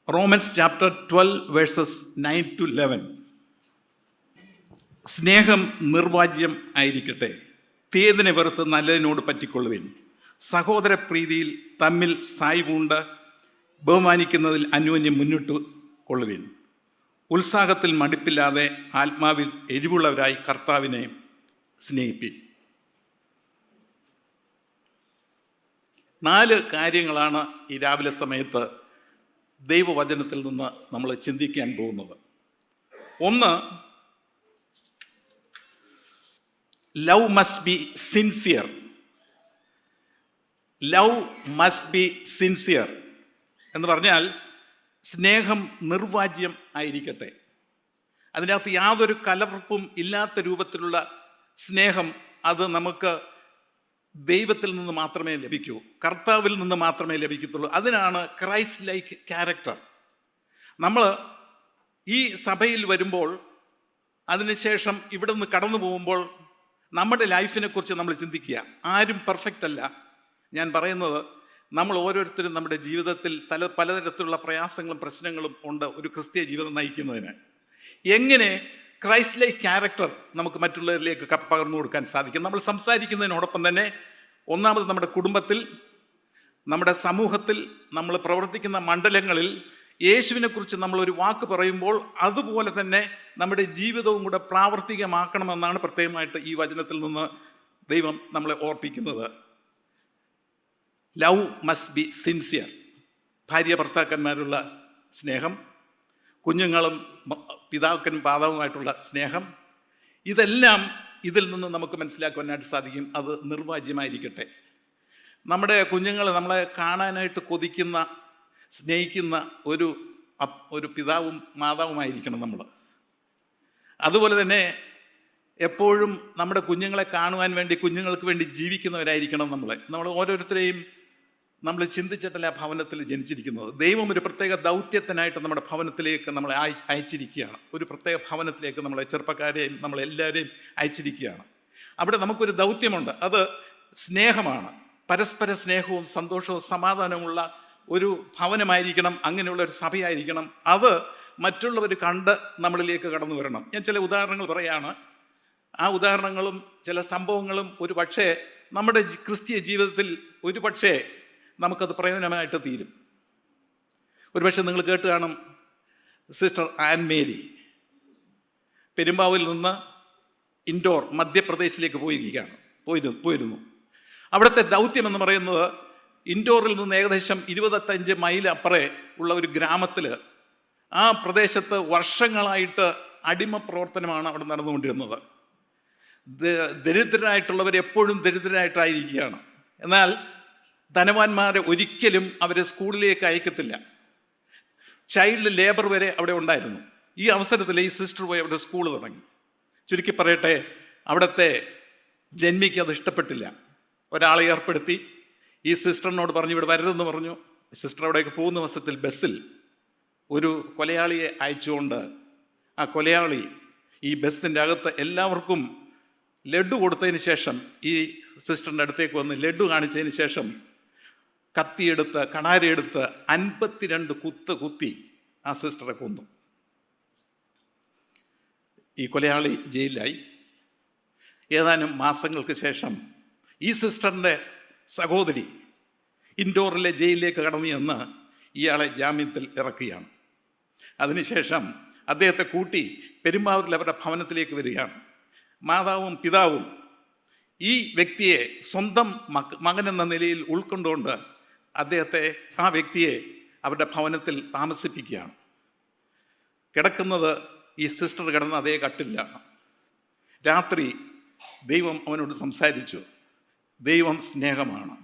Romance chapter 12 versus 9-11. സ്നേഹം നിർവാജ്യം ആയിരിക്കട്ടെ, തീയതിനെ വെറുത്ത് നല്ലതിനോട് പറ്റിക്കൊള്ളുവിൻ. സഹോദര പ്രീതിയിൽ തമ്മിൽ സായ്പൂണ്ട് ബഹുമാനിക്കുന്നതിൽ അന്യോന്യം മുന്നിട്ട് കൊള്ളുവിൻ. ഉത്സാഹത്തിൽ മടുപ്പില്ലാതെ ആത്മാവിൽ എരിവുള്ളവരായി കർത്താവിനെ സ്നേഹിപ്പിൻ. 4 കാര്യങ്ങളാണ് ഈ രാവിലെ സമയത്ത് ദൈവവചനത്തിൽ നിന്ന് നമ്മൾ ചിന്തിക്കാൻ പോകുന്നത്. 1, love must be sincere. Love must be sincere എന്ന് പറഞ്ഞാൽ സ്നേഹം നിർവാജ്യം ആയിരിക്കട്ടെ. അതിനകത്ത് യാതൊരു കലർപ്പും ഇല്ലാത്ത രൂപത്തിലുള്ള സ്നേഹം, അത് നമുക്ക് ദൈവത്തിൽ നിന്ന് മാത്രമേ ലഭിക്കൂ, കർത്താവിൽ നിന്ന് മാത്രമേ ലഭിക്കത്തുള്ളൂ. അതിനാണ് ക്രൈസ്റ്റ് ലൈക്ക് ക്യാരക്ടർ. നമ്മൾ ഈ സഭയിൽ വരുമ്പോൾ, അതിനുശേഷം ഇവിടെ നിന്ന് കടന്നു പോകുമ്പോൾ നമ്മുടെ ലൈഫിനെ കുറിച്ച് നമ്മൾ ചിന്തിക്കുക. ആരും പെർഫെക്റ്റ് അല്ല. ഞാൻ പറയുന്നത്, നമ്മൾ ഓരോരുത്തരും നമ്മുടെ ജീവിതത്തിൽ പലതരത്തിലുള്ള പ്രയാസങ്ങളും പ്രശ്നങ്ങളും ഉണ്ട് ഒരു ക്രിസ്തീയ ജീവിതം നയിക്കുന്നതിന്. എങ്ങനെ ക്രൈസ്റ്റ് ലൈക്ക് ക്യാരക്ടർ നമുക്ക് മറ്റുള്ളവരിലേക്ക് പകർന്നു കൊടുക്കാൻ സാധിക്കും? നമ്മൾ സംസാരിക്കുന്നതിനോടൊപ്പം തന്നെ ഒന്നാമത് നമ്മുടെ കുടുംബത്തിൽ, നമ്മുടെ സമൂഹത്തിൽ, നമ്മൾ പ്രവർത്തിക്കുന്ന മണ്ഡലങ്ങളിൽ യേശുവിനെ കുറിച്ച് നമ്മളൊരു വാക്ക് പറയുമ്പോൾ അതുപോലെ തന്നെ നമ്മുടെ ജീവിതവും കൂടെ പ്രാവർത്തികമാക്കണമെന്നാണ് പ്രത്യേകമായിട്ട് ഈ വചനത്തിൽ നിന്ന് ദൈവം നമ്മളെ ഓർപ്പിക്കുന്നത്. Love must be sincere. ഭാര്യ ഭർത്താക്കന്മാരുള്ള സ്നേഹം, കുഞ്ഞുങ്ങളും പിതാക്കനും പാതാവുമായിട്ടുള്ള സ്നേഹം, ഇതെല്ലാം ഇതിൽ നിന്ന് നമുക്ക് മനസ്സിലാക്കുവാനായിട്ട് സാധിക്കും. അത് നിർവാജ്യമായിരിക്കട്ടെ. നമ്മുടെ കുഞ്ഞുങ്ങൾ നമ്മളെ കാണാനായിട്ട് കൊതിക്കുന്ന, സ്നേഹിക്കുന്ന ഒരു പിതാവും മാതാവുമായിരിക്കണം നമ്മൾ. അതുപോലെ തന്നെ എപ്പോഴും നമ്മുടെ കുഞ്ഞുങ്ങളെ കാണുവാൻ വേണ്ടി, കുഞ്ഞുങ്ങൾക്ക് വേണ്ടി ജീവിക്കുന്നവരായിരിക്കണം നമ്മൾ ഓരോരുത്തരെയും നമ്മൾ ചിന്തിച്ചിട്ടല്ല ഭവനത്തിൽ ജനിച്ചിരിക്കുന്നത്. ദൈവം ഒരു പ്രത്യേക ദൗത്യത്തിനായിട്ട് നമ്മുടെ ഭവനത്തിലേക്ക് നമ്മളെ അയച്ചിരിക്കുകയാണ്. ഒരു പ്രത്യേക ഭവനത്തിലേക്ക് നമ്മളെ ചെറുപ്പക്കാരെയും നമ്മളെല്ലാവരെയും അയച്ചിരിക്കുകയാണ്. അവിടെ നമുക്കൊരു ദൗത്യമുണ്ട്. അത് സ്നേഹമാണ്. പരസ്പര സ്നേഹവും സന്തോഷവും സമാധാനമുള്ള ഒരു ഭവനമായിരിക്കണം, അങ്ങനെയുള്ള ഒരു സഭയായിരിക്കണം. അത് മറ്റുള്ളവർ കണ്ട് നമ്മളിലേക്ക് കടന്നു വരണം. ഞാൻ ചില ഉദാഹരണങ്ങൾ പറയാണ്. ആ ഉദാഹരണങ്ങളും ചില സംഭവങ്ങളും ഒരു പക്ഷേ നമ്മുടെ ക്രിസ്തീയ ജീവിതത്തിൽ ഒരു പക്ഷേ നമുക്കത് പ്രയോജനമായിട്ട് തീരും. ഒരുപക്ഷെ നിങ്ങൾ കേട്ട് കാണും, സിസ്റ്റർ ആൻ മേരി പെരുമ്പാവൂരിൽ നിന്ന് ഇൻഡോർ മധ്യപ്രദേശിലേക്ക് പോയിരുന്നു. അവിടുത്തെ ദൗത്യം എന്ന് പറയുന്നത്, ഇൻഡോറിൽ നിന്ന് ഏകദേശം 25 മൈൽ അപ്പുറേ ഉള്ള ഒരു ഗ്രാമത്തിൽ, ആ പ്രദേശത്ത് വർഷങ്ങളായിട്ട് അടിമ പ്രവർത്തനമാണ് അവിടെ നടന്നുകൊണ്ടിരുന്നത്. ദരിദ്രരായിട്ടുള്ളവർ എപ്പോഴും ദരിദ്രരായിട്ടായിരിക്കുകയാണ്. എന്നാൽ ധനവാന്മാരെ ഒരിക്കലും അവരെ സ്കൂളിലേക്ക് അയക്കത്തില്ല. ചൈൽഡ് ലേബർ വരെ അവിടെ ഉണ്ടായിരുന്നു. ഈ അവസരത്തിൽ ഈ സിസ്റ്റർ പോയി അവിടെ സ്കൂൾ തുടങ്ങി. ചുരുക്കി പറയട്ടെ, അവിടുത്തെ ജന്മിക്ക് അത് ഇഷ്ടപ്പെട്ടില്ല. ഒരാളെ ഏർപ്പെടുത്തി. ഈ സിസ്റ്ററിനോട് പറഞ്ഞു ഇവിടെ വരരുതെന്ന് പറഞ്ഞു. സിസ്റ്റർ അവിടേക്ക് പോകുന്ന ദിവസത്തിൽ ബസ്സിൽ ഒരു കൊലയാളിയെ അയച്ചുകൊണ്ട് ആ കൊലയാളി ഈ ബസ്സിൻ്റെ അകത്ത് എല്ലാവർക്കും ലഡ്ഡു കൊടുത്തതിന് ശേഷം, ഈ സിസ്റ്ററിൻ്റെ അടുത്തേക്ക് വന്ന് ലഡ്ഡു കാണിച്ചതിന് ശേഷം കത്തിയെടുത്ത്, കണാരയെടുത്ത് 52 കുത്ത് കുത്തി ആ സിസ്റ്ററെ കൊന്നു. ഈ കൊലയാളി ജയിലിലായി. ഏതാനും മാസങ്ങൾക്ക് ശേഷം ഈ സിസ്റ്ററിൻ്റെ സഹോദരി ഇൻഡോറിലെ ജയിലിലേക്ക് കടന്നു ചെന്ന് ഇയാളെ ജാമ്യത്തിൽ ഇറക്കുകയാണ്. അതിനുശേഷം അദ്ദേഹത്തെ കൂട്ടി പെരുമ്പാവൂരിൽ അവരുടെ ഭവനത്തിലേക്ക് വരികയാണ്. മാതാവും പിതാവും ഈ വ്യക്തിയെ സ്വന്തം മകനെന്ന നിലയിൽ ഉൾക്കൊണ്ടുകൊണ്ട് ആ വ്യക്തിയെ അവരുടെ ഭവനത്തിൽ താമസിപ്പിക്കുകയാണ്. കിടക്കുന്നത് ഈ സിസ്റ്റർ കിടന്ന അതേ കട്ടിലാണ്. രാത്രി ദൈവം അവനോട് സംസാരിച്ചു. ദൈവം സ്നേഹമാണ്.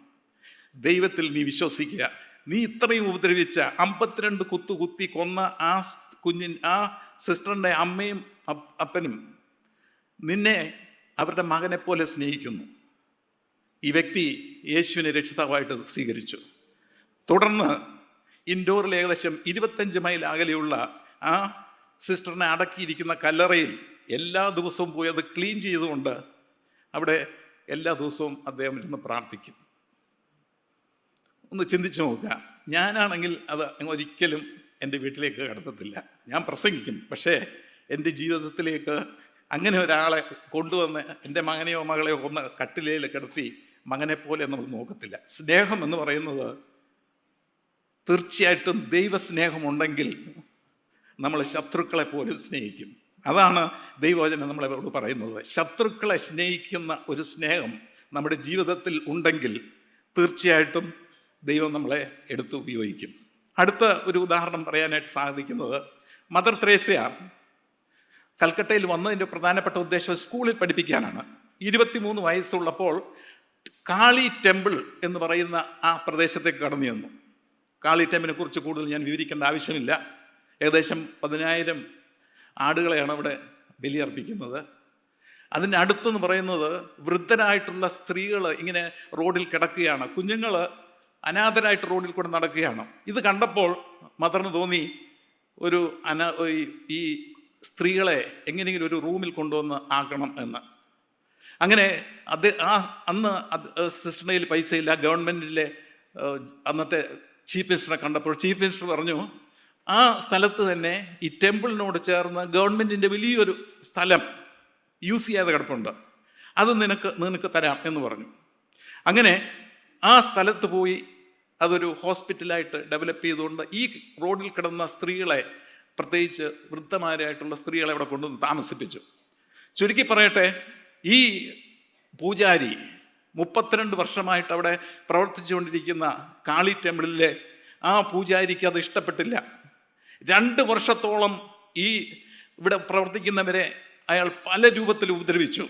ദൈവത്തിൽ നീ വിശ്വസിക്കുക. നീ ഇത്രയും ഉപദ്രവിച്ച 52 കുത്തി കൊന്ന ആ സിസ്റ്ററിൻ്റെ അമ്മയും അപ്പനും നിന്നെ അവരുടെ മകനെ പോലെ സ്നേഹിക്കുന്നു. ഈ വ്യക്തി യേശുവിനെ രക്ഷിതാവായിട്ട് സ്വീകരിച്ചു. തുടർന്ന് ഇൻഡോറിൽ ഏകദേശം 25 മൈൽ അകലെയുള്ള ആ സിസ്റ്ററിനെ അടക്കിയിരിക്കുന്ന കല്ലറയിൽ എല്ലാ ദിവസവും പോയി അത് ക്ലീൻ ചെയ്തുകൊണ്ട് അവിടെ എല്ലാ ദിവസവും അദ്ദേഹം ഇരുന്ന് പ്രാർത്ഥിക്കും. ഒന്ന് ചിന്തിച്ചു നോക്കുക. ഞാനാണെങ്കിൽ അത് ഒരിക്കലും എൻ്റെ വീട്ടിലേക്ക് കടത്തത്തില്ല. ഞാൻ പ്രസംഗിക്കും, പക്ഷേ എൻ്റെ ജീവിതത്തിലേക്ക് അങ്ങനെ ഒരാളെ കൊണ്ടുവന്ന് എൻ്റെ മകനെയോ മകളെയോ ഒന്ന് കട്ടിലയിൽ കിടത്തി മകനെ പോലെ നമ്മൾ നോക്കത്തില്ല. സ്നേഹം എന്ന് പറയുന്നത് തീർച്ചയായിട്ടും ദൈവസ്നേഹമുണ്ടെങ്കിൽ നമ്മൾ ശത്രുക്കളെ പോലും സ്നേഹിക്കും. അതാണ് ദൈവവചനം നമ്മളോട് പറയുന്നത്. ശത്രുക്കളെ സ്നേഹിക്കുന്ന ഒരു സ്നേഹം നമ്മുടെ ജീവിതത്തിൽ ഉണ്ടെങ്കിൽ തീർച്ചയായിട്ടും ദൈവം നമ്മളെ എടുത്ത് ഉപയോഗിക്കും. അടുത്ത ഒരു ഉദാഹരണം പറയാനായിട്ട് സാധിക്കുന്നത് മദർ തെരേസ കൽക്കട്ടയിൽ വന്നതിൻ്റെ പ്രധാനപ്പെട്ട ഉദ്ദേശം സ്കൂളിൽ പഠിപ്പിക്കാനാണ്. 23 വയസ്സുള്ളപ്പോൾ കാളി ടെമ്പിൾ എന്ന് പറയുന്ന ആ പ്രദേശത്തേക്ക് കടന്നു ചെന്നു. കാളി ടെമ്പിളിനെ കുറിച്ച് കൂടുതൽ ഞാൻ വിവരിക്കേണ്ട ആവശ്യമില്ല. ഏകദേശം 10,000 ആടുകളെയാണ് അവിടെ ബലിയർപ്പിക്കുന്നത്. അതിൻ്റെ അടുത്തെന്ന് പറയുന്നത് വൃദ്ധരായിട്ടുള്ള സ്ത്രീകൾ ഇങ്ങനെ റോഡിൽ കിടക്കുകയാണ്, കുഞ്ഞുങ്ങൾ അനാഥരായിട്ട് റോഡിൽ കൂടെ നടക്കുകയാണ്. ഇത് കണ്ടപ്പോൾ മദറിന് തോന്നി ഈ സ്ത്രീകളെ എങ്ങനെയെങ്കിലും ഒരു റൂമിൽ കൊണ്ടുവന്ന് ആക്കണം എന്ന്. അങ്ങനെ അന്ന് സിസ്റ്ററിൻ്റെ കയ്യിൽ പൈസയില്ല. ഗവൺമെൻറ്റിലെ അന്നത്തെ ചീഫ് മിനിസ്റ്ററെ കണ്ടപ്പോൾ ചീഫ് മിനിസ്റ്റർ പറഞ്ഞു, ആ സ്ഥലത്ത് തന്നെ ഈ ടെമ്പിളിനോട് ചേർന്ന് ഗവൺമെൻറ്റിൻ്റെ വലിയൊരു സ്ഥലം യൂസ് ചെയ്യാതെ കിടപ്പുണ്ട്, അത് നിനക്ക് തരാം എന്ന് പറഞ്ഞു. അങ്ങനെ ആ സ്ഥലത്ത് പോയി അതൊരു ഹോസ്പിറ്റലായിട്ട് ഡെവലപ്പ് ചെയ്തുകൊണ്ട് ഈ റോഡിൽ കിടന്ന സ്ത്രീകളെ, പ്രത്യേകിച്ച് വൃദ്ധമാരായിട്ടുള്ള സ്ത്രീകളെ അവിടെ കൊണ്ടുവന്ന് താമസിപ്പിച്ചു. ചുരുക്കി പറയട്ടെ, ഈ പൂജാരി 32 വർഷമായിട്ട് അവിടെ പ്രവർത്തിച്ചുകൊണ്ടിരിക്കുന്ന കാളി ടെമ്പിളിലെ ആ പൂജാരിക്ക് അത് ഇഷ്ടപ്പെട്ടില്ല. 2 വർഷത്തോളം ഈ ഇവിടെ പ്രവർത്തിക്കുന്നവരെ അയാൾ പല രൂപത്തിൽ ഉപദ്രവിച്ചു.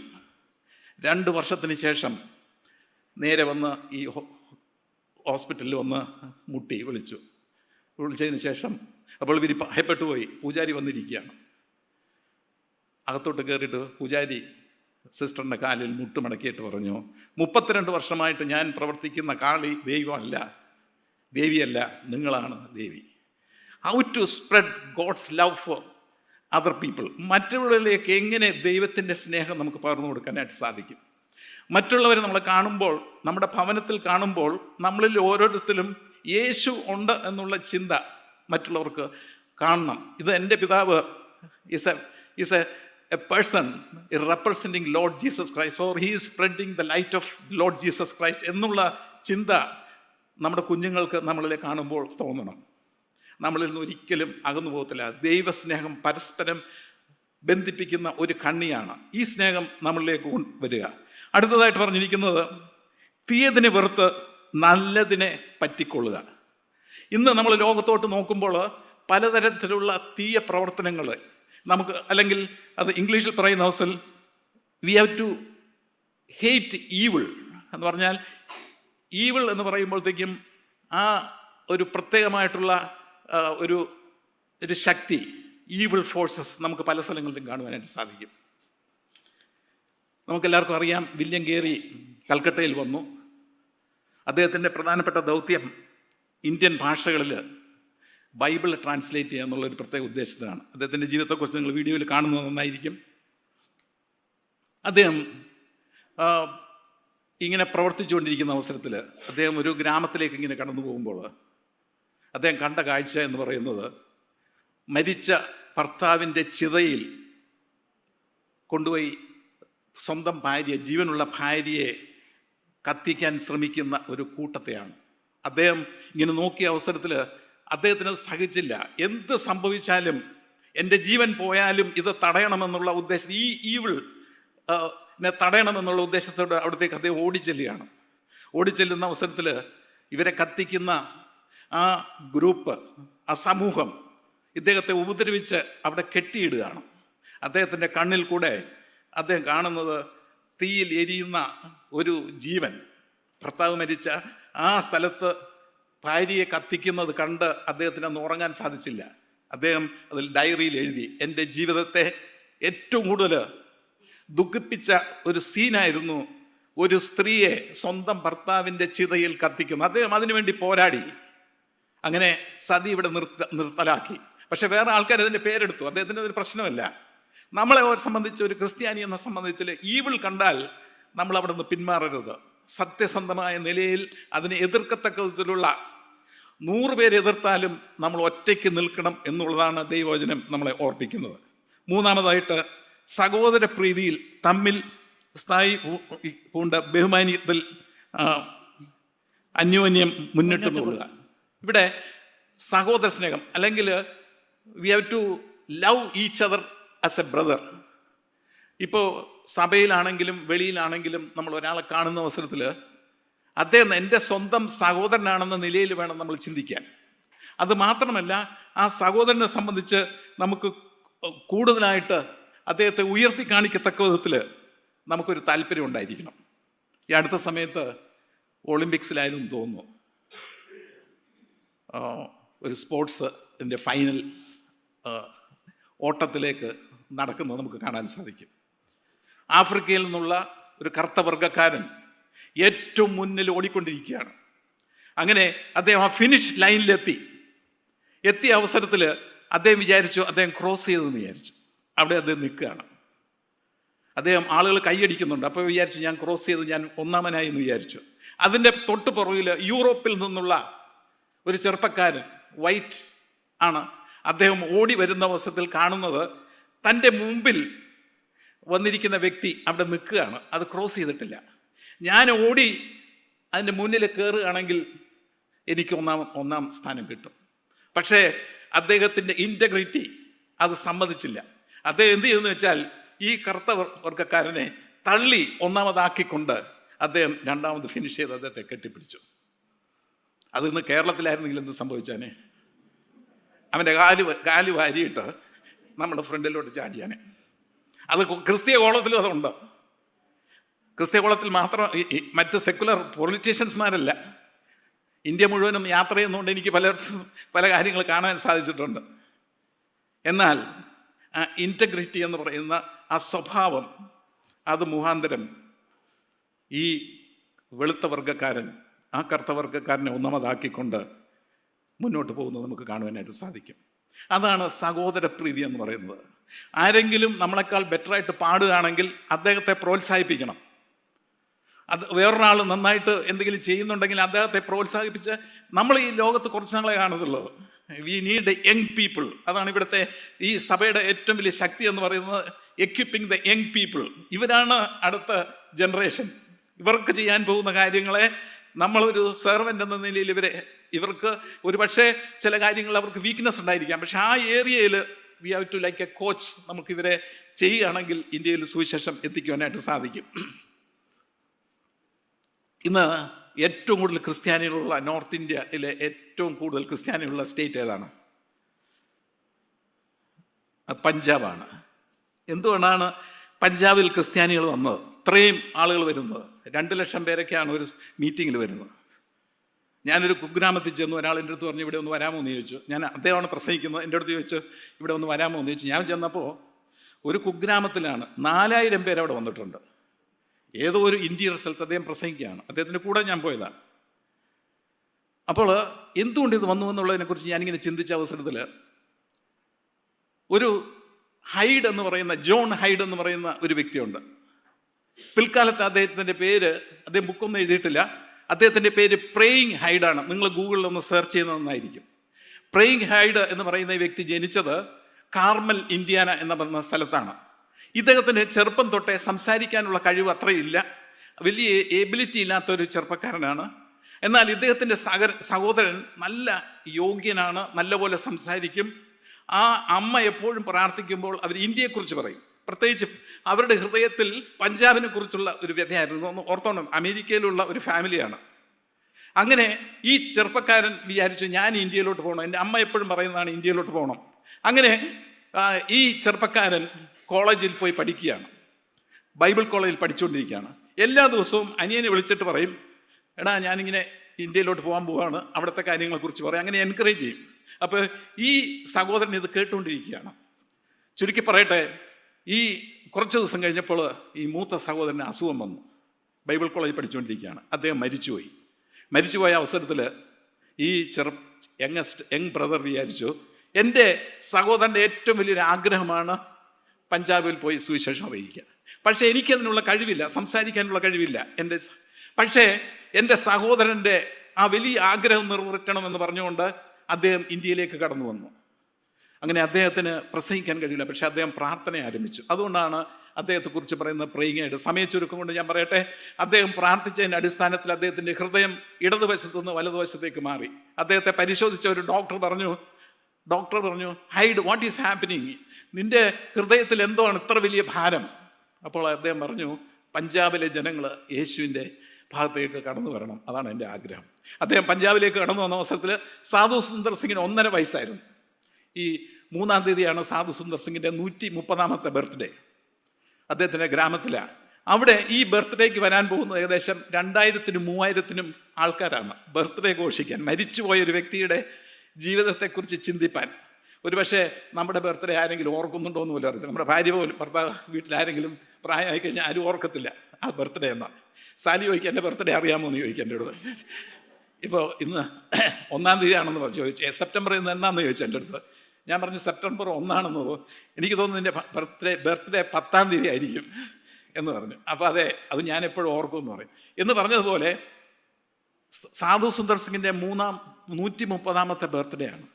2 വർഷത്തിന് ശേഷം നേരെ വന്ന് ഈ ഹോസ്പിറ്റലിൽ വന്ന് വിളിച്ചതിന് ശേഷം അപ്പോൾ ഇവർ ഭയപ്പെട്ടു പോയി. പൂജാരി വന്നിരിക്കുകയാണ്. അകത്തോട്ട് കയറിയിട്ട് പൂജാരി സിസ്റ്ററിൻ്റെ കാലിൽ മുട്ടുമടക്കിയിട്ട് പറഞ്ഞു, 32 വർഷമായിട്ട് ഞാൻ പ്രവർത്തിക്കുന്ന കാളി ദേവിയല്ല, നിങ്ങളാണ് ദേവി. How to spread God's love for other people. മറ്റുള്ളവരിലേക്ക് എങ്ങനെ ദൈവത്തിൻ്റെ സ്നേഹം നമുക്ക് പകർന്നു കൊടുക്കാനായിട്ട് സാധിക്കും. മറ്റുള്ളവരെ നമ്മളെ കാണുമ്പോൾ, നമ്മുടെ ഭവനത്തിൽ കാണുമ്പോൾ നമ്മളിൽ ഓരോരുത്തരും യേശു ഉണ്ട് എന്നുള്ള ചിന്ത മറ്റുള്ളവർക്ക് കാണണം. ഇത് എൻ്റെ പിതാവ് is a person representing Lord Jesus Christ, or he is spreading the light of Lord Jesus Christ എന്നുള്ള ചിന്ത നമ്മുടെ കുഞ്ഞുങ്ങൾക്ക് നമ്മളിലെ കാണുമ്പോൾ തോന്നണം. നമ്മളിൽ നിന്ന് ഒരിക്കലും അകന്നു പോകത്തില്ല. ദൈവസ്നേഹം പരസ്പരം ബന്ധിപ്പിക്കുന്ന ഒരു കണ്ണിയാണ്. ഈ സ്നേഹം നമ്മളിലേക്ക് വരിക. അടുത്തതായിട്ട് പറഞ്ഞിരിക്കുന്നത് തീയതിനെ വെറുത്ത് നല്ലതിനെ പറ്റിക്കൊള്ളുക. ഇന്ന് നമ്മൾ ലോകത്തോട്ട് നോക്കുമ്പോൾ പലതരത്തിലുള്ള തീയ പ്രവർത്തനങ്ങൾ നമുക്ക്, അല്ലെങ്കിൽ അത് ഇംഗ്ലീഷിൽ പറയുന്ന അവസരം we have to hate evil എന്ന് പറഞ്ഞാൽ, ഈവിൾ എന്ന് പറയുമ്പോഴത്തേക്കും ആ ഒരു പ്രത്യേകമായിട്ടുള്ള ഒരു ശക്തി, ഈവിൾ ഫോഴ്സസ് നമുക്ക് പല സ്ഥലങ്ങളിലും കാണുവാനായിട്ട് സാധിക്കും. നമുക്കെല്ലാവർക്കും അറിയാം, വില്യം ഗേറി കൽക്കട്ടയിൽ വന്നു. അദ്ദേഹത്തിൻ്റെ പ്രധാനപ്പെട്ട ദൗത്യം ഇന്ത്യൻ ഭാഷകളിൽ ബൈബിൾ ട്രാൻസ്ലേറ്റ് ചെയ്യുക എന്നുള്ളൊരു പ്രത്യേക ഉദ്ദേശത്തിലാണ്. അദ്ദേഹത്തിൻ്റെ ജീവിതത്തെക്കുറിച്ച് നിങ്ങൾ വീഡിയോയിൽ കാണുന്നത് നന്നായിരിക്കും. അദ്ദേഹം ഇങ്ങനെ പ്രവർത്തിച്ചുകൊണ്ടിരിക്കുന്ന അവസരത്തിൽ അദ്ദേഹം ഒരു ഗ്രാമത്തിലേക്ക് ഇങ്ങനെ കടന്നു പോകുമ്പോൾ അദ്ദേഹം കണ്ട കാഴ്ച എന്ന് പറയുന്നത്, മരിച്ച ഭർത്താവിൻ്റെ ചിതയിൽ കൊണ്ടുപോയി സ്വന്തം ജീവനുള്ള ഭാര്യയെ കത്തിക്കാൻ ശ്രമിക്കുന്ന ഒരു കൂട്ടത്തെയാണ്. അദ്ദേഹം ഇങ്ങനെ നോക്കിയ അവസരത്തിൽ അദ്ദേഹത്തിന് സഹിച്ചില്ല. എന്ത് സംഭവിച്ചാലും, എൻ്റെ ജീവൻ പോയാലും ഇത് തടയണമെന്നുള്ള ഉദ്ദേശം, ഈ ഈവിൾ തടയണമെന്നുള്ള ഉദ്ദേശത്തോടെ അവിടത്തേക്ക് അദ്ദേഹം ഓടിച്ചെല്ലുകയാണ്. ഓടിച്ചെല്ലുന്ന അവസരത്തിൽ ഇവരെ കത്തിക്കുന്ന ആ ഗ്രൂപ്പ്, ആ സമൂഹം ഇദ്ദേഹത്തെ ഉപദ്രവിച്ച് അവിടെ കെട്ടിയിടുകയാണ്. അദ്ദേഹത്തിൻ്റെ കണ്ണിൽ കൂടെ അദ്ദേഹം കാണുന്നത് തീയിൽ എരിയുന്ന ഒരു ജീവൻ. ഭർത്താവ് മരിച്ച ആ സ്ഥലത്ത് ഭാര്യയെ കത്തിക്കുന്നത് കണ്ട് അദ്ദേഹത്തിന് അന്ന് ഉറങ്ങാൻ സാധിച്ചില്ല. അദ്ദേഹം അതിൽ ഡയറിയിൽ എഴുതി, എൻ്റെ ജീവിതത്തെ ഏറ്റവും കൂടുതൽ ദുഃഖിപ്പിച്ച ഒരു സീനായിരുന്നു ഒരു സ്ത്രീയെ സ്വന്തം ഭർത്താവിൻ്റെ ചിതയിൽ കത്തിക്കുന്നു. അദ്ദേഹം അതിനുവേണ്ടി പോരാടി. അങ്ങനെ സതി ഇവിടെ നിർത്തലാക്കി. പക്ഷെ വേറെ ആൾക്കാർ അതിൻ്റെ പേരെടുത്തു. അദ്ദേഹത്തിന് ഒരു പ്രശ്നമല്ല. നമ്മളെ സംബന്ധിച്ച്, ഒരു ക്രിസ്ത്യാനിയെ സംബന്ധിച്ച്, ഈവിൾ കണ്ടാൽ നമ്മൾ അവിടെ നിന്ന് പിന്മാറരുത്. സത്യസന്ധമായ നിലയിൽ അതിനെ എതിർക്കത്തക്ക വിധത്തിലുള്ള 100 പേര് എതിർത്താലും നമ്മൾ ഒറ്റയ്ക്ക് നിൽക്കണം എന്നുള്ളതാണ് ദൈവവചനം നമ്മളെ ഓർപ്പിക്കുന്നത്. മൂന്നാമതായിട്ട്, സഹോദര പ്രീതിയിൽ തമ്മിൽ സ്ഥായി പൂണ്ട ബഹുമാനത്തിൽ അന്യോന്യം മുന്നിട്ട് കൊള്ളുക. ഇവിടെ സഹോദര സ്നേഹം, അല്ലെങ്കിൽ we have to love each other as a brother. ഇപ്പോൾ സഭയിലാണെങ്കിലും വെളിയിലാണെങ്കിലും നമ്മൾ ഒരാളെ കാണുന്ന അവസരത്തിൽ അദ്ദേഹം എൻ്റെ സ്വന്തം സഹോദരനാണെന്ന നിലയിൽ വേണം നമ്മൾ ചിന്തിക്കാൻ. അത് മാത്രമല്ല, ആ സഹോദരനെ സംബന്ധിച്ച് നമുക്ക് കൂടുതലായിട്ട് അദ്ദേഹത്തെ ഉയർത്തി കാണിക്കത്തക്ക വിധത്തിൽ നമുക്കൊരു താല്പര്യം ഉണ്ടായിരിക്കണം. ഈ അടുത്ത സമയത്ത് ഒളിമ്പിക്സിലായിരുന്നു തോന്നുന്നു, ഒരു സ്പോർട്സിൻ്റെ ഫൈനൽ ഓട്ടത്തിലേക്ക് നടക്കുന്നത് നമുക്ക് കാണാൻ സാധിക്കും. ആഫ്രിക്കയിൽ നിന്നുള്ള ഒരു കറുത്ത വർഗ്ഗക്കാരൻ ഏറ്റവും മുന്നിൽ ഓടിക്കൊണ്ടിരിക്കുകയാണ്. അങ്ങനെ അദ്ദേഹം ആ ഫിനിഷ് ലൈനിലെത്തിയ അവസരത്തിൽ അദ്ദേഹം വിചാരിച്ചു അദ്ദേഹം ക്രോസ് ചെയ്തെന്ന് വിചാരിച്ചു. അവിടെ അദ്ദേഹം നിൽക്കുകയാണ്. അദ്ദേഹം ആളുകൾ കൈയടിക്കുന്നുണ്ട്. അപ്പോൾ വിചാരിച്ചു ഞാൻ ക്രോസ് ചെയ്ത് ഞാൻ ഒന്നാമനായി എന്ന് വിചാരിച്ചു. അതിൻ്റെ തൊട്ട് പുറകിൽ യൂറോപ്പിൽ നിന്നുള്ള ഒരു ചെറുപ്പക്കാരൻ, വൈറ്റ് ആണ്, അദ്ദേഹം ഓടി വരുന്ന അവസരത്തിൽ കാണുന്നത് തൻ്റെ മുമ്പിൽ വന്നിരിക്കുന്ന വ്യക്തി അവിടെ നിൽക്കുകയാണ്, അത് ക്രോസ് ചെയ്തിട്ടില്ല. ഞാൻ ഓടി അതിൻ്റെ മുന്നിൽ കയറുകയാണെങ്കിൽ എനിക്ക് ഒന്നാം സ്ഥാനം കിട്ടും. പക്ഷേ അദ്ദേഹത്തിൻ്റെ ഇൻറ്റഗ്രിറ്റി അത് സമ്മതിച്ചില്ല. അദ്ദേഹം എന്ത് ചെയ്തെന്ന് വെച്ചാൽ ഈ കറുത്ത വർഗ്ഗക്കാരനെ തള്ളി ഒന്നാമതാക്കിക്കൊണ്ട് അദ്ദേഹം രണ്ടാമത് ഫിനിഷ് ചെയ്ത് അദ്ദേഹത്തെ കെട്ടിപ്പിടിച്ചു. അതിന്ന് കേരളത്തിലായിരുന്നെങ്കിൽ എന്ത് സംഭവിച്ചാനെ? അവൻ്റെ കാല് വാരിയിട്ട് നമ്മുടെ ഫ്രണ്ടിലോട്ട് ചാടിയാനെ. അത് ക്രിസ്തീയ കോളത്തിലും അതുണ്ട്. ക്രിസ്തീയ കോളത്തിൽ മാത്രം, മറ്റ് സെക്കുലർ പൊളിറ്റീഷ്യൻസ്മാരല്ല, ഇന്ത്യ മുഴുവനും യാത്ര ചെയ്യുന്നതുകൊണ്ട് എനിക്ക് പല കാര്യങ്ങൾ കാണാൻ സാധിച്ചിട്ടുണ്ട്. എന്നാൽ ആ ഇൻറ്റഗ്രിറ്റി എന്ന് പറയുന്ന ആ സ്വഭാവം, അത് മുഖാന്തരം ഈ വെളുത്ത വർഗ്ഗക്കാരൻ ആ കറുത്ത വർഗ്ഗക്കാരനെ ഒന്നാമതാക്കിക്കൊണ്ട് മുന്നോട്ട് പോകുന്നത് നമുക്ക് കാണുവാനായിട്ട് സാധിക്കും. അതാണ് സഹോദരപ്രീതി എന്ന് പറയുന്നത്. ആരെങ്കിലും നമ്മളെക്കാൾ ബെറ്ററായിട്ട് പാടുകയാണെങ്കിൽ അദ്ദേഹത്തെ പ്രോത്സാഹിപ്പിക്കണം. അത് വേറൊരാൾ നന്നായിട്ട് എന്തെങ്കിലും ചെയ്യുന്നുണ്ടെങ്കിൽ അദ്ദേഹത്തെ പ്രോത്സാഹിപ്പിച്ച്, നമ്മൾ ഈ ലോകത്ത് കുറച്ച് നാളെ കാണുന്നുള്ളൂ. We need young people. അതാണ് ഇവിടുത്തെ ഈ സഭയുടെ ഏറ്റവും വലിയ ശക്തി എന്ന് പറയുന്നത്, എക്വിപ്പിംഗ് ദ യങ് പീപ്പിൾ. ഇവരാണ് അടുത്ത ജനറേഷൻ. ഇവർക്ക് ചെയ്യാൻ പോകുന്ന കാര്യങ്ങളെ നമ്മളൊരു സെർവൻ്റ് എന്ന നിലയിൽ ഇവർക്ക് ഒരു പക്ഷേ ചില കാര്യങ്ങൾ അവർക്ക് വീക്ക്നെസ് ഉണ്ടായിരിക്കാം, പക്ഷെ ആ ഏരിയയിൽ we have to like a coach. നമുക്കിവരെ ചെയ്യുകയാണെങ്കിൽ ഇന്ത്യയിൽ സുവിശേഷം എത്തിക്കുവാനായിട്ട് സാധിക്കും. ഇന്ന് ഏറ്റവും കൂടുതൽ ക്രിസ്ത്യാനികളുള്ള നോർത്ത് ഇന്ത്യയിലെ ഏറ്റവും കൂടുതൽ ക്രിസ്ത്യാനികളുള്ള സ്റ്റേറ്റ് ഏതാണ്? പഞ്ചാബാണ്. എന്തുകൊണ്ടാണ് പഞ്ചാബിൽ ക്രിസ്ത്യാനികൾ വന്നത്, ഇത്രയും ആളുകൾ വരുന്നത്? 2 ലക്ഷം പേരൊക്കെയാണ് ഒരു മീറ്റിങ്ങിൽ വരുന്നത്. ഞാനൊരു കുഗ്രാമത്തിൽ ചെന്നു. ഒരാൾ എൻ്റെ അടുത്ത് പറഞ്ഞു ഇവിടെ ഒന്ന് വരാമോ എന്ന് ചോദിച്ചു. അദ്ദേഹമാണ് പ്രസംഗിക്കുന്നത്. എൻ്റെ അടുത്ത് ചോദിച്ചു ഇവിടെ ഒന്ന് വരാമോ എന്ന് ചോദിച്ചു. ഞാൻ ചെന്നപ്പോൾ ഒരു കുഗ്രാമത്തിലാണ് 4000 പേര് അവിടെ വന്നിട്ടുണ്ട്. ഏതോ ഒരു ഇന്ത്യൻ സ്ഥലത്ത് അദ്ദേഹം പ്രസംഗിക്കുകയാണ്. അദ്ദേഹത്തിൻ്റെ കൂടെ ഞാൻ പോയതാണ്. അപ്പോൾ എന്തുകൊണ്ട് ഇത് വന്നു എന്നുള്ളതിനെക്കുറിച്ച് ഞാനിങ്ങനെ ചിന്തിച്ച അവസരത്തിൽ ഒരു ഹൈഡ് എന്ന് പറയുന്ന, ജോൺ ഹൈഡ് എന്ന് പറയുന്ന ഒരു വ്യക്തിയുണ്ട്. പിൽക്കാലത്ത് അദ്ദേഹത്തിൻ്റെ പേര്, അദ്ദേഹം ബുക്കൊന്നും എഴുതിയിട്ടില്ല, അദ്ദേഹത്തിൻ്റെ പേര് പ്രേയിങ് ഹൈഡാണ്. നിങ്ങൾ ഗൂഗിളിൽ ഒന്ന് സെർച്ച് ചെയ്യുന്നതെന്നായിരിക്കും. പ്രേയിങ് ഹൈഡ് എന്ന് പറയുന്ന ഈ വ്യക്തി ജനിച്ചത് കാർമൽ, ഇന്ത്യാന എന്ന പറയുന്ന സ്ഥലത്താണ്. ഇദ്ദേഹത്തിന് ചെറുപ്പം തൊട്ടേ സംസാരിക്കാനുള്ള കഴിവ് അത്രയില്ല, വലിയ എബിലിറ്റി ഇല്ലാത്തൊരു ചെറുപ്പക്കാരനാണ്. എന്നാൽ ഇദ്ദേഹത്തിൻ്റെ സഹോദരൻ നല്ല യോഗ്യനാണ്, നല്ലപോലെ സംസാരിക്കും. ആ അമ്മ എപ്പോഴും പ്രാർത്ഥിക്കുമ്പോൾ അവർ ഇന്ത്യയെക്കുറിച്ച് പറയും. പ്രത്യേകിച്ച് അവരുടെ ഹൃദയത്തിൽ പഞ്ചാബിനെ കുറിച്ചുള്ള ഒരു വ്യഥയായിരുന്നു. ഒന്ന് ഓർത്തോണം, അമേരിക്കയിലുള്ള ഒരു ഫാമിലിയാണ്. അങ്ങനെ ഈ ചെറുപ്പക്കാരൻ വിചാരിച്ചു ഞാൻ ഇന്ത്യയിലോട്ട് പോകണം, എൻ്റെ അമ്മ എപ്പോഴും പറയുന്നതാണ് ഇന്ത്യയിലോട്ട് പോകണം. അങ്ങനെ ഈ ചെറുപ്പക്കാരൻ കോളേജിൽ പോയി പഠിക്കുകയാണ്. ബൈബിൾ കോളേജിൽ പഠിച്ചുകൊണ്ടിരിക്കുകയാണ്. എല്ലാ ദിവസവും അനിയനെ വിളിച്ചിട്ട് പറയും, എടാ ഞാനിങ്ങനെ ഇന്ത്യയിലോട്ട് പോകാൻ പോവാണ്, അവിടുത്തെ കാര്യങ്ങളെക്കുറിച്ച് പറയും. അങ്ങനെ എൻകറേജ് ചെയ്യും. അപ്പോൾ ഈ സഹോദരൻ ഇത് കേട്ടുകൊണ്ടിരിക്കുകയാണ്. ചുരുക്കി പറയട്ടെ, ഈ കുറച്ച് ദിവസം കഴിഞ്ഞപ്പോൾ ഈ മൂത്ത സഹോദരന് അസുഖം വന്നു. ബൈബിൾ കോളേജിൽ പഠിച്ചുകൊണ്ടിരിക്കുകയാണ്. അദ്ദേഹം മരിച്ചുപോയ അവസരത്തിൽ ഈ യങ് ബ്രദർ വിചാരിച്ചു, എൻ്റെ സഹോദരൻ്റെ ഏറ്റവും വലിയൊരു ആഗ്രഹമാണ് പഞ്ചാബിൽ പോയി സുവിശേഷം അറിയിക്കുക. പക്ഷേ എനിക്കതിനുള്ള കഴിവില്ല, സംസാരിക്കാനുള്ള കഴിവില്ല. പക്ഷേ എൻ്റെ സഹോദരൻ്റെ ആ വലിയ ആഗ്രഹം നിറവേറ്റണമെന്ന് പറഞ്ഞുകൊണ്ട് അദ്ദേഹം ഇന്ത്യയിലേക്ക് കടന്നു വന്നു. അങ്ങനെ അദ്ദേഹത്തിന് പ്രസംഗിക്കാൻ കഴിയില്ല, പക്ഷെ അദ്ദേഹം പ്രാർത്ഥന ആരംഭിച്ചു. അതുകൊണ്ടാണ് അദ്ദേഹത്തെക്കുറിച്ച് പറയുന്നത് പ്രേയിങ് ആയിട്ട്. സമയച്ചുരുക്കം കൊണ്ട് ഞാൻ പറയട്ടെ, അദ്ദേഹം പ്രാർത്ഥിച്ചതിൻ്റെ അടിസ്ഥാനത്തിൽ അദ്ദേഹത്തിൻ്റെ ഹൃദയം ഇടതുവശത്തു നിന്ന് വലതുവശത്തേക്ക് മാറി. അദ്ദേഹത്തെ പരിശോധിച്ച ഒരു ഡോക്ടർ പറഞ്ഞു ഹൈഡ്, വാട്ട് ഈസ് ഹാപ്പനിങ്, നിന്റെ ഹൃദയത്തിൽ എന്താണ് ഇത്ര വലിയ ഭാരം? അപ്പോൾ അദ്ദേഹം പറഞ്ഞു, പഞ്ചാബിലെ ജനങ്ങൾ യേശുവിൻ്റെ ഭാഗത്തേക്ക് കടന്നു വരണം, അതാണ് എൻ്റെ ആഗ്രഹം. അദ്ദേഹം പഞ്ചാബിലേക്ക് കടന്നു വന്ന അവസരത്തിൽ സാധു സുന്ദർ സിംഗിന് 1.5 വയസ്സായിരുന്നു. ഈ 3-ാം തീയതിയാണ് സാധു സുന്ദർ സിംഗിൻ്റെ 130ാമത്തെ ബർത്ത്ഡേ. അദ്ദേഹത്തിൻ്റെ ഗ്രാമത്തിലാണ്. അവിടെ ഈ ബർത്ത്ഡേക്ക് വരാൻ പോകുന്നത് ഏകദേശം 2000-3000 ആൾക്കാരാണ് ബർത്ത്ഡേ ഘോഷിക്കാൻ, മരിച്ചുപോയ ഒരു വ്യക്തിയുടെ ജീവിതത്തെക്കുറിച്ച് ചിന്തിപ്പാൻ. ഒരുപക്ഷെ നമ്മുടെ ബർത്ത്ഡേ ആരെങ്കിലും ഓർക്കുന്നുണ്ടോ എന്ന് പോലും അറിയത്തില്ല. നമ്മുടെ ഭാര്യ പോലും, ഭർത്താവ് വീട്ടിലാരെങ്കിലും പ്രായമായി കഴിഞ്ഞാൽ ആരും ഓർക്കത്തില്ല ആ ബർത്ത്ഡേ എന്നാണ്. സാലി ചോദിക്കുക, എൻ്റെ ബർത്ത്ഡേ അറിയാമോ എന്ന് ചോദിക്കുക എൻ്റെ അടുത്ത്. ഇപ്പോൾ ഇന്ന് 1-ാം തീയതിയാണെന്ന് ചോദിച്ചു. സെപ്റ്റംബർ ഇന്ന് എന്നാന്ന് ചോദിച്ചു എൻ്റെ അടുത്ത്. ഞാൻ പറഞ്ഞു സെപ്റ്റംബർ 1 എനിക്ക് തോന്നുന്നു നിൻ്റെ ബർത്ത്ഡേ 10-ാം തീയതി ആയിരിക്കും എന്ന് പറഞ്ഞു. അപ്പോൾ അതെ, അത് ഞാൻ എപ്പോഴും ഓർക്കും എന്ന് പറയും. എന്ന് പറഞ്ഞതുപോലെ സാധു സുന്ദർ സിംഗിൻ്റെ 130ാമത്തെ ബർത്ത്ഡേ ആണ്.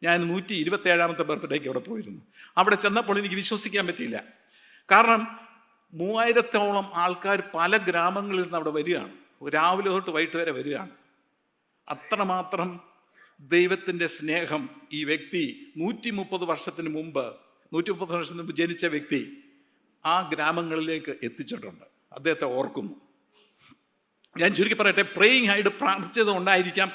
ഞാൻ 127ാമത്തെ ബർത്ത്ഡേക്ക് അവിടെ പോയിരുന്നു. അവിടെ ചെന്നപ്പോൾ എനിക്ക് വിശ്വസിക്കാൻ പറ്റിയില്ല. കാരണം 3000-ഓളം ആൾക്കാർ പല ഗ്രാമങ്ങളിൽ നിന്ന് അവിടെ വരികയാണ്. രാവിലെ തൊട്ട് വൈകിട്ട് വരെ വരികയാണ്. അത്രമാത്രം ദൈവത്തിൻ്റെ സ്നേഹം ഈ വ്യക്തി 130 വർഷത്തിന് മുമ്പ് ജനിച്ച വ്യക്തി ആ ഗ്രാമങ്ങളിലേക്ക് എത്തിച്ചിട്ടുണ്ട്. അദ്ദേഹത്തെ ഓർക്കുന്നു. ഞാൻ ചുരുക്കി പറയട്ടെ, പ്രേയിങ് ഹൈഡ് പ്രാർത്ഥിച്ചത് കൊണ്ടായിരിക്കാം.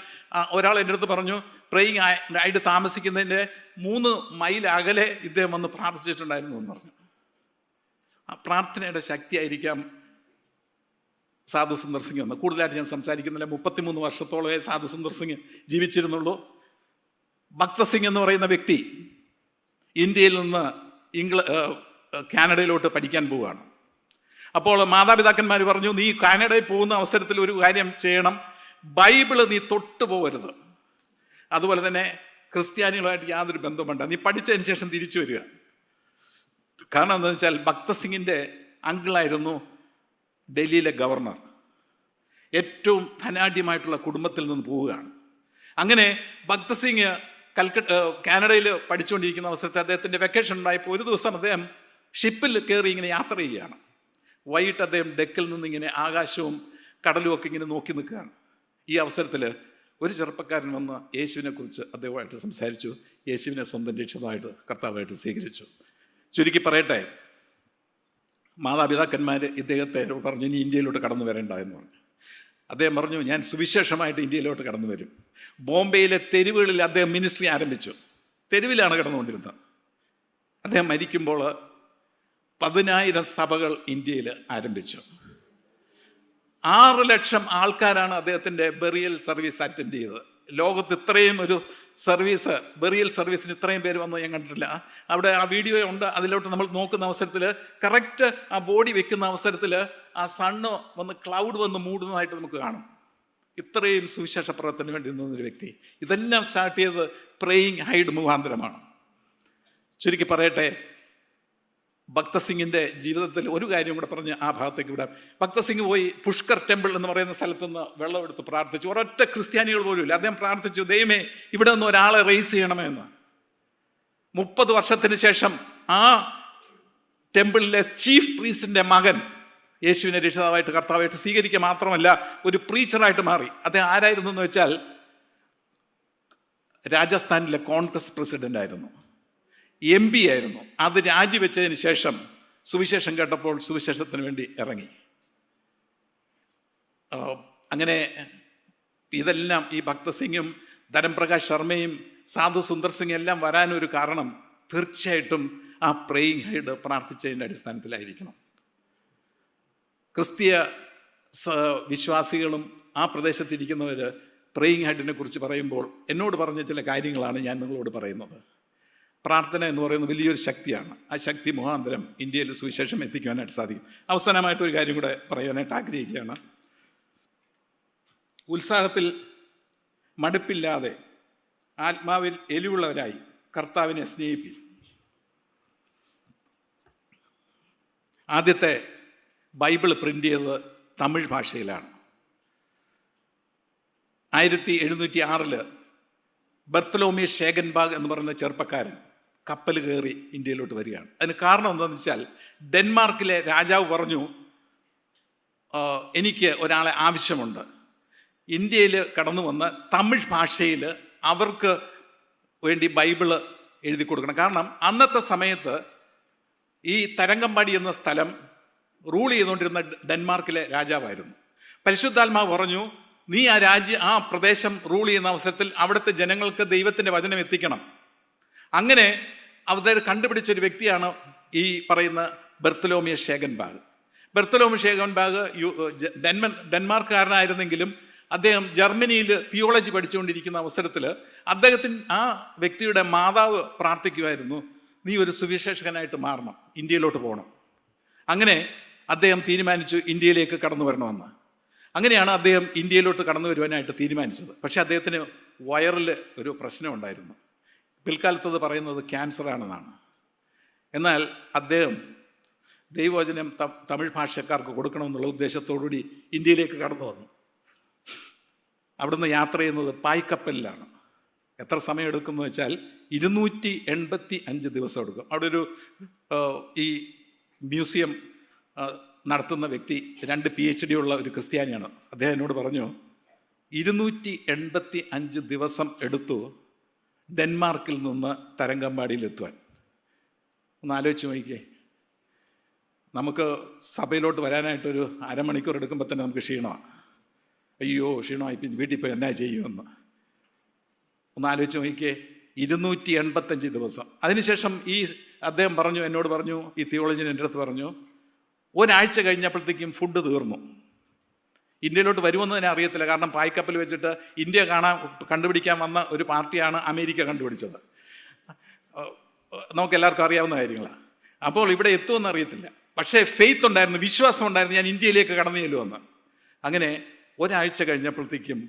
ഒരാൾ എൻ്റെ അടുത്ത് പറഞ്ഞു, പ്രേയിങ് ഹൈഡ് താമസിക്കുന്നതിൻ്റെ 3 മൈൽ അകലെ ഇദ്ദേഹം വന്ന് പ്രാർത്ഥിച്ചിട്ടുണ്ടായിരുന്നു എന്ന് പറഞ്ഞു. ആ പ്രാർത്ഥനയുടെ ശക്തിയായിരിക്കാം സാധു സുന്ദർ സിംഗ് വന്ന്. കൂടുതലായിട്ട് ഞാൻ സംസാരിക്കുന്നില്ല. 33 വർഷത്തോളമേ സാധു സുന്ദർ സിംഗ് ജീവിച്ചിരുന്നുള്ളൂ. ഭക്ത സിംഗ് എന്ന് പറയുന്ന വ്യക്തി ഇന്ത്യയിൽ നിന്ന് കാനഡയിലോട്ട് പഠിക്കാൻ പോവുകയാണ്. അപ്പോൾ മാതാപിതാക്കന്മാർ പറഞ്ഞു, നീ കാനഡയിൽ പോകുന്ന അവസരത്തിൽ ഒരു കാര്യം ചെയ്യണം, ബൈബിള് നീ തൊട്ടു പോകരുത്, അതുപോലെ തന്നെ ക്രിസ്ത്യാനികളുമായിട്ട് യാതൊരു ബന്ധവും വേണ്ട, നീ പഠിച്ചതിന് ശേഷം തിരിച്ചു വരിക. കാരണം എന്താണെന്ന് വെച്ചാൽ ഭക്ത സിംഗിൻ്റെ അങ്കിളായിരുന്നു ഡൽഹിയിലെ ഗവർണർ. ഏറ്റവും ധനാഢ്യമായിട്ടുള്ള കുടുംബത്തിൽ നിന്ന് പോവുകയാണ്. അങ്ങനെ ഭക്ത സിംഗ് കാനഡയിൽ പഠിച്ചുകൊണ്ടിരിക്കുന്ന അവസരത്തിൽ അദ്ദേഹത്തിൻ്റെ വെക്കേഷൻ ഉണ്ടായപ്പോൾ ഒരു ദിവസം അദ്ദേഹം ഷിപ്പിൽ കയറി ഇങ്ങനെ യാത്ര ചെയ്യുകയാണ്. വൈകിട്ട് അദ്ദേഹം ഡെക്കിൽ നിന്നിങ്ങനെ ആകാശവും കടലും ഒക്കെ ഇങ്ങനെ നോക്കി നിൽക്കുകയാണ്. ഈ അവസരത്തിൽ ഒരു ചെറുപ്പക്കാരൻ വന്ന് യേശുവിനെ കുറിച്ച് അദ്ദേഹമായിട്ട് സംസാരിച്ചു. യേശുവിനെ സ്വന്തം രക്ഷിതാവായിട്ട് കർത്താവായിട്ട് സ്വീകരിച്ചു. ചുരുക്കി പറയട്ടെ, മാതാപിതാക്കന്മാർ ഇദ്ദേഹത്തെ പറഞ്ഞു, ഇനി ഇന്ത്യയിലോട്ട് കടന്നു വരേണ്ട എന്ന് പറഞ്ഞു. അദ്ദേഹം പറഞ്ഞു, ഞാൻ സുവിശേഷമായിട്ട് ഇന്ത്യയിലോട്ട് കടന്നു വരും. ബോംബെയിലെ തെരുവുകളിൽ അദ്ദേഹം മിനിസ്ട്രി ആരംഭിച്ചു. തെരുവിലാണ് കിടന്നുകൊണ്ടിരുന്നത്. അദ്ദേഹം മരിക്കുമ്പോൾ 10,000 സഭകൾ ഇന്ത്യയിൽ ആരംഭിച്ചു. 6 ലക്ഷം ആൾക്കാരാണ് അദ്ദേഹത്തിൻ്റെ ബെറിയൽ സർവീസ് അറ്റൻഡ് ചെയ്തത്. ലോകത്ത് ഇത്രയും ഒരു സർവീസ്, ബെറിയൽ സർവീസിന് ഇത്രയും പേര് വന്ന് ഞാൻ കണ്ടിട്ടില്ല. അവിടെ ആ വീഡിയോ ഉണ്ട്. അതിലോട്ട് നമ്മൾ നോക്കുന്ന അവസരത്തിൽ കറക്റ്റ് ആ ബോഡി വെക്കുന്ന അവസരത്തിൽ ആ സണ്ണ് വന്ന് ക്ലൗഡ് വന്ന് മൂടുന്നതായിട്ട് നമുക്ക് കാണും. ഇത്രയും സുവിശേഷ പ്രവർത്തനം വേണ്ടി നിന്നൊരു വ്യക്തി. ഇതെല്ലാം സ്റ്റാർട്ട് ചെയ്തത് പ്രേയിങ് ഹൈഡ് മുഖാന്തരമാണ്. ചുരുക്കി പറയട്ടെ, ഭക്ത സിംഗിൻ്റെ ജീവിതത്തിൽ ഒരു കാര്യം കൂടെ പറഞ്ഞ് ആ ഭാഗത്തേക്ക് വിടാം. ഭക്ത സിംഗ് പോയി പുഷ്കർ ടെമ്പിൾ എന്ന് പറയുന്ന സ്ഥലത്തുനിന്ന് വെള്ളം എടുത്ത് പ്രാർത്ഥിച്ചു. ഒരൊറ്റ ക്രിസ്ത്യാനികൾ പോലും ഇല്ല. അദ്ദേഹം പ്രാർത്ഥിച്ചു, ദൈവമേ ഇവിടെ നിന്ന് ഒരാളെ റേസ് ചെയ്യണമെന്ന്. 30 വർഷത്തിന് ശേഷം ആ ടെമ്പിളിലെ ചീഫ് പ്രീസ്റ്റിൻ്റെ മകൻ യേശുവിനെ രക്ഷിതാവായിട്ട് കർത്താവായിട്ട് സ്വീകരിക്കുക മാത്രമല്ല ഒരു പ്രീച്ചറായിട്ട് മാറി. അദ്ദേഹം ആരായിരുന്നു എന്ന് വെച്ചാൽ രാജസ്ഥാനിലെ കോൺഗ്രസ് പ്രസിഡന്റ് ആയിരുന്നു, MP ആയിരുന്നു. അത് രാജിവെച്ചതിന് ശേഷം സുവിശേഷം കേട്ടപ്പോൾ സുവിശേഷത്തിന് വേണ്ടി ഇറങ്ങി. അങ്ങനെ ഇതെല്ലാം ഈ ഭക്ത സിംഗും ധരംപ്രകാശ് ശർമ്മയും സാധു സുന്ദർ സിംഗ് എല്ലാം വരാനൊരു കാരണം തീർച്ചയായിട്ടും ആ പ്രേയിങ് ഹൈഡ് പ്രാർത്ഥിച്ചതിൻ്റെ അടിസ്ഥാനത്തിലായിരിക്കണം. ക്രിസ്തീയ വിശ്വാസികളും ആ പ്രദേശത്തിരിക്കുന്നവർ പ്രേയിങ് ഹൈഡിനെ കുറിച്ച് പറയുമ്പോൾ എന്നോട് പറഞ്ഞ ചില കാര്യങ്ങളാണ് ഞാൻ നിങ്ങളോട് പറയുന്നത്. പ്രാർത്ഥന എന്ന് പറയുന്നത് വലിയൊരു ശക്തിയാണ്. ആ ശക്തി മുഖാന്തരം ഇന്ത്യയിൽ സുവിശേഷം എത്തിക്കുവാനായിട്ട് സാധിക്കും. അവസാനമായിട്ടൊരു കാര്യം കൂടെ പറയാനായിട്ട് ആഗ്രഹിക്കുകയാണ്. ഉത്സാഹത്തിൽ മടുപ്പില്ലാതെ ആത്മാവിൽ എലിവുള്ളവരായി കർത്താവിനെ സ്നേഹിപ്പിൻ. ആദ്യത്തെ ബൈബിൾ പ്രിൻ്റ് ചെയ്തത് തമിഴ് ഭാഷയിലാണ്. 1706 ബർത്തലോമിയ ഷേഗൻബാഗ് എന്ന് പറയുന്ന ചെറുപ്പക്കാരൻ കപ്പൽ കയറി ഇന്ത്യയിലോട്ട് വരികയാണ്. അതിന് കാരണം എന്താണെന്ന് വെച്ചാൽ ഡെൻമാർക്കിലെ രാജാവ് പറഞ്ഞു, എനിക്ക് ഒരാളെ ആവശ്യമുണ്ട്. ഇന്ത്യയിൽ കടന്നു വന്ന് തമിഴ് ഭാഷയിൽ അവർക്ക് വേണ്ടി ബൈബിള് എഴുതി കൊടുക്കണം. കാരണം അന്നത്തെ സമയത്ത് ഈ തരങ്കമ്പാടി എന്ന സ്ഥലം റൂൾ ചെയ്തുകൊണ്ടിരുന്ന ഡെൻമാർക്കിലെ രാജാവായിരുന്നു. പരിശുദ്ധാത്മാവ് പറഞ്ഞു, നീ ആ പ്രദേശം റൂൾ ചെയ്യുന്ന അവസരത്തിൽ അവിടുത്തെ ജനങ്ങൾക്ക് ദൈവത്തിൻ്റെ വചനം എത്തിക്കണം. അങ്ങനെ അവർ കണ്ടുപിടിച്ചൊരു വ്യക്തിയാണ് ഈ പറയുന്ന ബർത്തലോമിയ ഷേഗൻബാഗ്. ബർത്തലോമിയ ഷേഗൻബാഗ് ഡെൻമാർക്കുകാരനായിരുന്നെങ്കിലും അദ്ദേഹം ജർമ്മനിയിൽ തിയോളജി പഠിച്ചുകൊണ്ടിരിക്കുന്ന അവസരത്തിൽ ആ വ്യക്തിയുടെ മാതാവ് പ്രാർത്ഥിക്കുമായിരുന്നു, നീ ഒരു സുവിശേഷകനായിട്ട് മാറണം, ഇന്ത്യയിലോട്ട് പോകണം. അങ്ങനെ അദ്ദേഹം തീരുമാനിച്ചു ഇന്ത്യയിലേക്ക് കടന്നു വരണമെന്ന്. അങ്ങനെയാണ് അദ്ദേഹം ഇന്ത്യയിലോട്ട് കടന്നു വരുവാനായിട്ട് തീരുമാനിച്ചത്. പക്ഷേ അദ്ദേഹത്തിന് വയറിൽ ഒരു പ്രശ്നമുണ്ടായിരുന്നു. പിൽക്കാലത്തത് പറയുന്നത് ക്യാൻസറാണെന്നാണ്. എന്നാൽ അദ്ദേഹം ദൈവവചനം തമിഴ് ഭാഷക്കാർക്ക് കൊടുക്കണമെന്നുള്ള ഉദ്ദേശത്തോടുകൂടി ഇന്ത്യയിലേക്ക് കടന്നു വന്നു. അവിടുന്ന് യാത്ര ചെയ്യുന്നത് പായ്ക്കപ്പലിലാണ്. എത്ര സമയം എടുക്കുമെന്ന് വെച്ചാൽ 285 ദിവസം എടുക്കും. അവിടെ ഒരു ഈ മ്യൂസിയം നടത്തുന്ന വ്യക്തി 2 PhD ഉള്ള ഒരു ക്രിസ്ത്യാനിയാണ്. അദ്ദേഹം എന്നോട് പറഞ്ഞു, 285 ദിവസം എടുത്തു ഡെൻമാർക്കിൽ നിന്ന് തരങ്കമ്പാടിയിലെത്തുവാൻ. ഒന്ന് ആലോചിച്ച് നോക്കിക്കേ. നമുക്ക് സഭയിലോട്ട് വരാനായിട്ടൊരു അരമണിക്കൂർ എടുക്കുമ്പോൾ തന്നെ നമുക്ക് ക്ഷീണമാണ്. അയ്യോ ക്ഷീണമായി, പിന്നെ വീട്ടിൽ പോയി എന്നാ ചെയ്യുമെന്ന് ഒന്ന് ആലോചിച്ച് നോക്കിക്കേ. 285 ദിവസം. അതിനുശേഷം അദ്ദേഹം എന്നോട് പറഞ്ഞു, ഈ തിയോളജിൻ എൻ്റെ അടുത്ത് പറഞ്ഞു, ഒരാഴ്ച കഴിഞ്ഞപ്പോഴത്തേക്കും ഫുഡ് തീർന്നു. ഇന്ത്യയിലോട്ട് വരുമെന്ന് തന്നെ അറിയത്തില്ല. കാരണം പായ്ക്കപ്പൽ വെച്ചിട്ട് ഇന്ത്യ കണ്ടുപിടിക്കാൻ വന്ന ഒരു പാർട്ടിയാണ് അമേരിക്ക കണ്ടുപിടിച്ചത്. നമുക്ക് എല്ലാവർക്കും അറിയാവുന്ന കാര്യങ്ങളാണ്. അപ്പോൾ ഇവിടെ എത്തുമെന്ന് അറിയത്തില്ല. പക്ഷേ ഫെയ്ത്ത് ഉണ്ടായിരുന്നു, വിശ്വാസം ഉണ്ടായിരുന്നു, ഞാൻ ഇന്ത്യയിലേക്ക് കടന്നു ചെല്ലുമെന്ന്. അങ്ങനെ ഒരാഴ്ച കഴിഞ്ഞപ്പോഴത്തേക്കും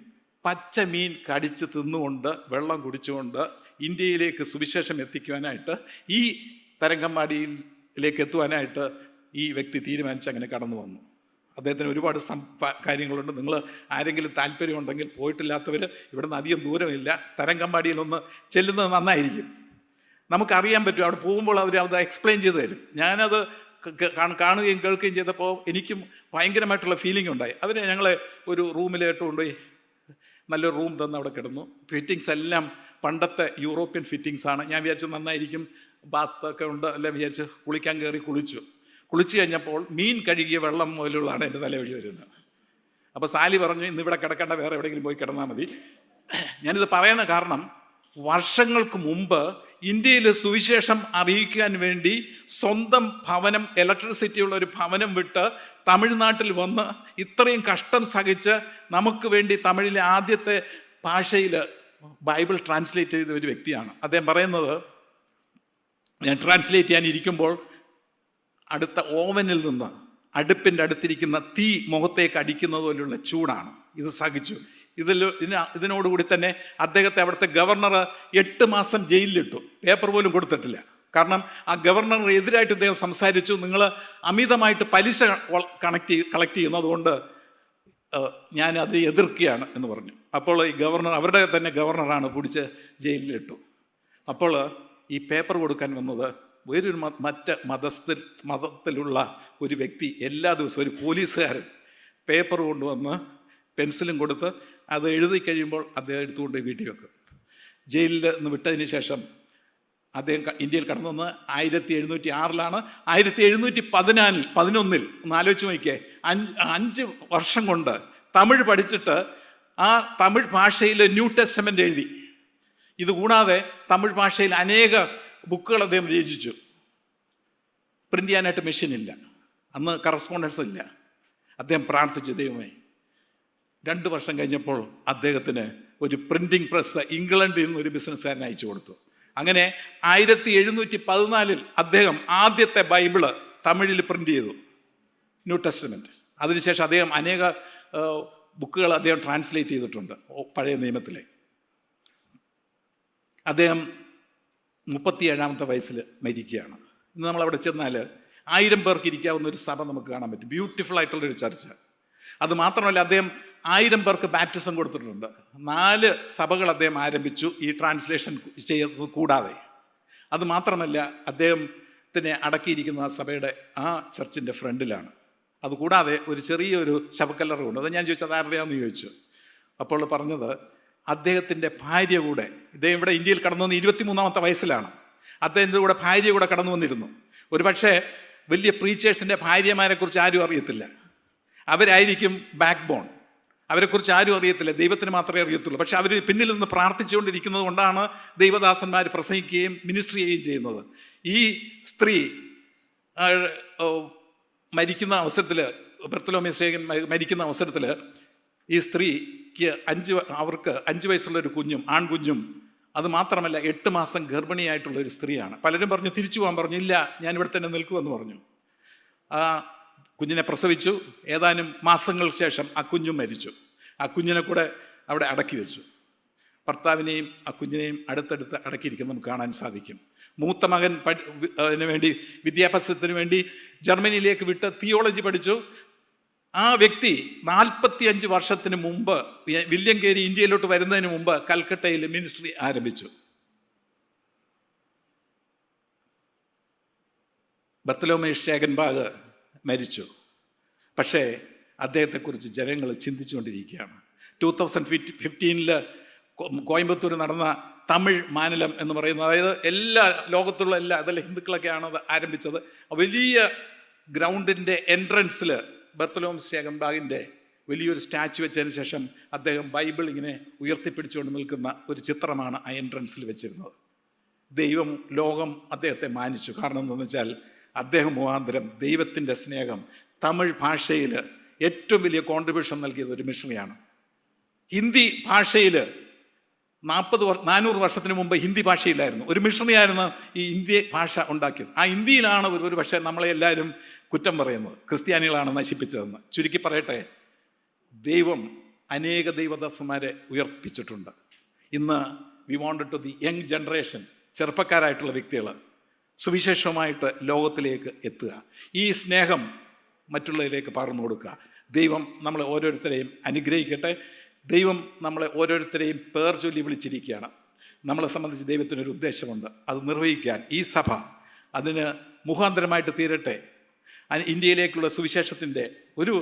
പച്ച മീൻ കടിച്ച് തിന്നുകൊണ്ട് വെള്ളം കുടിച്ചുകൊണ്ട് ഇന്ത്യയിലേക്ക് സുവിശേഷം എത്തിക്കുവാനായിട്ട്, ഈ തരങ്കമ്പാടിയിലേക്ക് എത്തുവാനായിട്ട് ഈ വ്യക്തി തീരുമാനിച്ച് അങ്ങനെ കടന്നു വന്നു. അദ്ദേഹത്തിന് ഒരുപാട് കാര്യങ്ങളുണ്ട്. നിങ്ങൾ ആരെങ്കിലും താല്പര്യമുണ്ടെങ്കിൽ, പോയിട്ടില്ലാത്തവർ, ഇവിടുന്ന് അധികം ദൂരമില്ല, തരങ്കമ്പാടിയിലൊന്ന് ചെല്ലുന്നത് നന്നായിരിക്കും. നമുക്കറിയാൻ പറ്റും, അവിടെ പോകുമ്പോൾ അവർ അത് എക്സ്പ്ലെയിൻ ചെയ്ത് തരും. ഞാനത് കാണുകയും കേൾക്കുകയും ചെയ്തപ്പോൾ എനിക്കും ഭയങ്കരമായിട്ടുള്ള ഫീലിംഗ് ഉണ്ടായി. ഞങ്ങളെ ഒരു റൂമിലേക്ക് കൊണ്ടുപോയി നല്ലൊരു റൂം തന്ന് അവിടെ കിടന്നു. ഫിറ്റിങ്സ് എല്ലാം പണ്ടത്തെ യൂറോപ്യൻ ഫിറ്റിങ്സാണ്. ഞാൻ വിചാരിച്ചു നന്നായിരിക്കും, ബാത്തൊക്കെ ഉണ്ട് അല്ല വിചാരിച്ച് കുളിക്കാൻ കയറി കുളിച്ചു കഴിഞ്ഞപ്പോൾ മീൻ കഴുകിയ വെള്ളം മുതലുള്ളതാണ് എൻ്റെ തലവഴി വരുന്നത്. അപ്പോൾ സാലി പറഞ്ഞു, ഇന്നിവിടെ കിടക്കേണ്ട, വേറെ എവിടെയെങ്കിലും പോയി കിടന്നാൽ മതി. ഞാനിത് പറയണ കാരണം, വർഷങ്ങൾക്ക് മുമ്പ് ഇന്ത്യയിൽ സുവിശേഷം അറിയിക്കാൻ വേണ്ടി സ്വന്തം ഭവനം, ഇലക്ട്രിസിറ്റിയുള്ള ഒരു ഭവനം വിട്ട് തമിഴ്നാട്ടിൽ വന്ന് ഇത്രയും കഷ്ടം സഹിച്ച് നമുക്ക് വേണ്ടി തമിഴിലെ ആദ്യത്തെ ഭാഷയിൽ ബൈബിൾ ട്രാൻസ്ലേറ്റ് ചെയ്ത ഒരു വ്യക്തിയാണ്. അദ്ദേഹം പറയുന്നത്, ഞാൻ ട്രാൻസ്ലേറ്റ് ചെയ്യാനിരിക്കുമ്പോൾ അടുത്ത ഓവനിൽ നിന്ന് അടുപ്പിൻ്റെ അടുത്തിരിക്കുന്ന തീ മുഖത്തേക്ക് അടിക്കുന്നത് പോലുള്ള ചൂടാണ്. ഇത് സഹിച്ചു. ഇതിനോടുകൂടി തന്നെ അദ്ദേഹത്തെ അവിടുത്തെ ഗവർണർ 8 മാസം ജയിലിലിട്ടു. പേപ്പർ പോലും കൊടുത്തിട്ടില്ല. കാരണം ആ ഗവർണറിന് എതിരായിട്ട് അദ്ദേഹം സംസാരിച്ചു, നിങ്ങൾ അമിതമായിട്ട് പലിശ കളക്ട് ചെയ്യുന്നതുകൊണ്ട് ഞാൻ അത് എതിർക്കുകയാണ് എന്ന് പറഞ്ഞു. അപ്പോൾ ഈ ഗവർണർ, അവരുടെ തന്നെ ഗവർണറാണ്, പിടിച്ച് ജയിലിലിട്ടു. അപ്പോൾ ഈ പേപ്പർ കൊടുക്കാൻ വന്നത് വേറൊരു മതത്തിലുള്ള ഒരു വ്യക്തി എല്ലാ ദിവസവും, ഒരു പോലീസുകാരൻ പേപ്പർ കൊണ്ടുവന്ന് പെൻസിലും കൊടുത്ത് അത് എഴുതി കഴിയുമ്പോൾ അദ്ദേഹം എടുത്തുകൊണ്ട് വീട്ടിൽ വെക്കും. ജയിലിൽ നിന്ന് വിട്ടതിന് ശേഷം അദ്ദേഹം ഇന്ത്യയിൽ കടന്നു വന്ന് 1706 1711 ഒന്ന് ആലോചിച്ച് നോക്കിയേ, 5 വർഷം കൊണ്ട് തമിഴ് പഠിച്ചിട്ട് ആ തമിഴ് ഭാഷയിൽ ന്യൂ ടെസ്റ്റമെൻ്റ് എഴുതി. ഇതുകൂടാതെ തമിഴ് ഭാഷയിൽ അനേക ബുക്കുകൾ അദ്ദേഹം രചിച്ചു. പ്രിൻ്റ് ചെയ്യാനായിട്ട് മെഷീനില്ല, അന്ന് കറസ്പോണ്ടൻസ് ഇല്ല. അദ്ദേഹം പ്രാർത്ഥിച്ചു, ദൈവമേ. 2 വർഷം കഴിഞ്ഞപ്പോൾ അദ്ദേഹത്തിന് ഒരു പ്രിൻറ്റിംഗ് പ്രസ് ഇംഗ്ലണ്ടിൽ നിന്ന് ഒരു ബിസിനസ്സുകാരൻ അയച്ചു കൊടുത്തു. അങ്ങനെ 1714 അദ്ദേഹം ആദ്യത്തെ ബൈബിള് തമിഴിൽ പ്രിൻ്റ് ചെയ്തു, ന്യൂ ടെസ്റ്റമെൻറ്റ്. അതിനുശേഷം അദ്ദേഹം അനേക ബുക്കുകൾ അദ്ദേഹം ട്രാൻസ്ലേറ്റ് ചെയ്തിട്ടുണ്ട് പഴയ നിയമത്തിലെ. അദ്ദേഹം 37ാമത്തെ വയസ്സിൽ മരിക്കുകയാണ്. ഇന്ന് നമ്മളവിടെ ചെന്നാൽ 1000 പേർക്ക് ഇരിക്കാവുന്ന ഒരു സഭ നമുക്ക് കാണാൻ പറ്റും. ബ്യൂട്ടിഫുൾ ആയിട്ടുള്ളൊരു ചർച്ച. അത് മാത്രമല്ല, അദ്ദേഹം 1000 പേർക്ക് ബാപ്റ്റിസം കൊടുത്തിട്ടുണ്ട്. 4 സഭകൾ അദ്ദേഹം ആരംഭിച്ചു ഈ ട്രാൻസ്ലേഷൻ ചെയ്തത് കൂടാതെ. അത് മാത്രമല്ല, അദ്ദേഹത്തിനെ അടക്കിയിരിക്കുന്ന ആ സഭയുടെ ആ ചർച്ചിൻ്റെ ഫ്രണ്ടിലാണ്. അതുകൂടാതെ ഒരു ചെറിയൊരു ശവക്കല്ലറ ഉണ്ട്. അത് ഞാൻ ചോദിച്ചത് ആരുടെയാണെന്ന് ചോദിച്ചു. അപ്പോൾ പറഞ്ഞത് അദ്ദേഹത്തിൻ്റെ ഭാര്യ കൂടെ, ഇദ്ദേഹം ഇവിടെ ഇന്ത്യയിൽ കടന്നു വന്ന് 23-ാമത്തെ വയസ്സിലാണ്. അദ്ദേഹത്തിൻ്റെ കൂടെ ഭാര്യ കൂടെ കടന്നു വന്നിരുന്നു. ഒരു പക്ഷേ വലിയ പ്രീച്ചേഴ്സിൻ്റെ ഭാര്യമാരെക്കുറിച്ച് ആരും അറിയത്തില്ല. അവരായിരിക്കും ബാക്ക് ബോൺ. അവരെക്കുറിച്ച് ആരും അറിയത്തില്ല, ദൈവത്തിന് മാത്രമേ അറിയത്തുള്ളൂ. പക്ഷെ അവർ പിന്നിൽ നിന്ന് പ്രാർത്ഥിച്ചുകൊണ്ടിരിക്കുന്നത് കൊണ്ടാണ് ദൈവദാസന്മാർ പ്രസംഗിക്കുകയും മിനിസ്ട്രി ചെയ്യുകയും ചെയ്യുന്നത്. ഈ സ്ത്രീ മരിക്കുന്ന അവസരത്തിൽ, ബർത്തലോമേയ സ്നേഹൻ മരിക്കുന്ന അവസരത്തിൽ ഈ സ്ത്രീക്ക് അവർക്ക് 5 വയസ്സുള്ളൊരു കുഞ്ഞും, ആൺകുഞ്ഞും, അത് മാത്രമല്ല 8 മാസം ഗർഭിണിയായിട്ടുള്ള ഒരു സ്ത്രീയാണ്. പലരും പറഞ്ഞു തിരിച്ചു പോകാൻ പറഞ്ഞു. ഇല്ല, ഞാനിവിടെ തന്നെ നിൽക്കുമെന്ന് പറഞ്ഞു. ആ കുഞ്ഞിനെ പ്രസവിച്ചു. ഏതാനും മാസങ്ങൾക്ക് ശേഷം ആ കുഞ്ഞും മരിച്ചു. ആ കുഞ്ഞിനെ കൂടെ അവിടെ അടക്കി വെച്ചു. ഭർത്താവിനെയും ആ കുഞ്ഞിനെയും അടുത്തടുത്ത് അടക്കിയിരിക്കുന്നത് നമുക്ക് കാണാൻ സാധിക്കും. മൂത്ത മകൻ അതിനു വേണ്ടി, വിദ്യാഭ്യാസത്തിന് വേണ്ടി ജർമ്മനിയിലേക്ക് വിട്ട് തിയോളജി പഠിച്ചു. ആ വ്യക്തി 45 വർഷത്തിന് മുമ്പ്, വില്യം കേരി ഇന്ത്യയിലോട്ട് വരുന്നതിന് മുമ്പ് കൽക്കട്ടയിൽ മിനിസ്ട്രി ആരംഭിച്ചു. ബർത്തലോമേയ ശേഖൻബാഗ് മരിച്ചു. പക്ഷേ അദ്ദേഹത്തെക്കുറിച്ച് ജനങ്ങൾ ചിന്തിച്ചുകൊണ്ടിരിക്കുകയാണ്. 2015 കോയമ്പത്തൂർ നടന്ന തമിഴ് മാനിലം എന്ന് പറയുന്നത്, അതായത് എല്ലാ ലോകത്തുള്ള അതല്ല ഹിന്ദുക്കളൊക്കെയാണ് അത് ആരംഭിച്ചത്. വലിയ ഗ്രൗണ്ടിൻ്റെ എൻട്രൻസിൽ ബർത്തലോമേയ ശേഖൻബാഗിൻ്റെ വലിയൊരു സ്റ്റാച്ചു വെച്ചതിന് ശേഷം അദ്ദേഹം ബൈബിൾ ഇങ്ങനെ ഉയർത്തിപ്പിടിച്ചുകൊണ്ട് നിൽക്കുന്ന ഒരു ചിത്രമാണ് ആ എൻട്രൻസിൽ വെച്ചിരുന്നത്. ദൈവം, ലോകം അദ്ദേഹത്തെ മാനിച്ചു. കാരണം എന്താണെന്ന് വെച്ചാൽ അദ്ദേഹം മുഖാന്തരം ദൈവത്തിൻ്റെ സ്നേഹം തമിഴ് ഭാഷയിൽ ഏറ്റവും വലിയ കോൺട്രിബ്യൂഷൻ നൽകിയത് ഒരു മിഷണറിയാണ്. ഹിന്ദി ഭാഷയിൽ 400 വർഷത്തിന് മുമ്പ് ഹിന്ദി ഭാഷയിലായിരുന്നു. ഒരു മിഷണറിയായിരുന്നു ഈ ഹിന്ദി ഭാഷ ഉണ്ടാക്കിയത്. ആ ഹിന്ദിയിലാണ് ഒരു പക്ഷേ നമ്മളെ എല്ലാവരും കുറ്റം പറയുന്നത്, ക്രിസ്ത്യാനികളാണ് നശിപ്പിച്ചതെന്ന്. ചുരുക്കി പറയട്ടെ, ദൈവം അനേക ദൈവദാസന്മാരെ ഉയർപ്പിച്ചിട്ടുണ്ട്. ഇന്ന് we wanted to the young generation, ചെറുപ്പക്കാരായിട്ടുള്ള വ്യക്തികൾ സുവിശേഷമായിട്ട് ലോകത്തിലേക്ക് എത്തുക. ഈ സ്നേഹം മറ്റുള്ളവരിലേക്ക് പകർന്നു കൊടുക്കുക. ദൈവം നമ്മളെ ഓരോരുത്തരെയും അനുഗ്രഹിക്കട്ടെ. ദൈവം നമ്മളെ ഓരോരുത്തരെയും പേർ ചൊല്ലി വിളിച്ചിരിക്കുകയാണ്. നമ്മളെ സംബന്ധിച്ച് ദൈവത്തിനൊരു ഉദ്ദേശമുണ്ട്. അത് നിർവഹിക്കാൻ ഈ സഭ അതിന് മുഖാന്തരമായിട്ട് തീരട്ടെ. ഇന്ത്യയിലേക്കുള്ള സുവിശേഷത്തിൻ്റെ ഒരു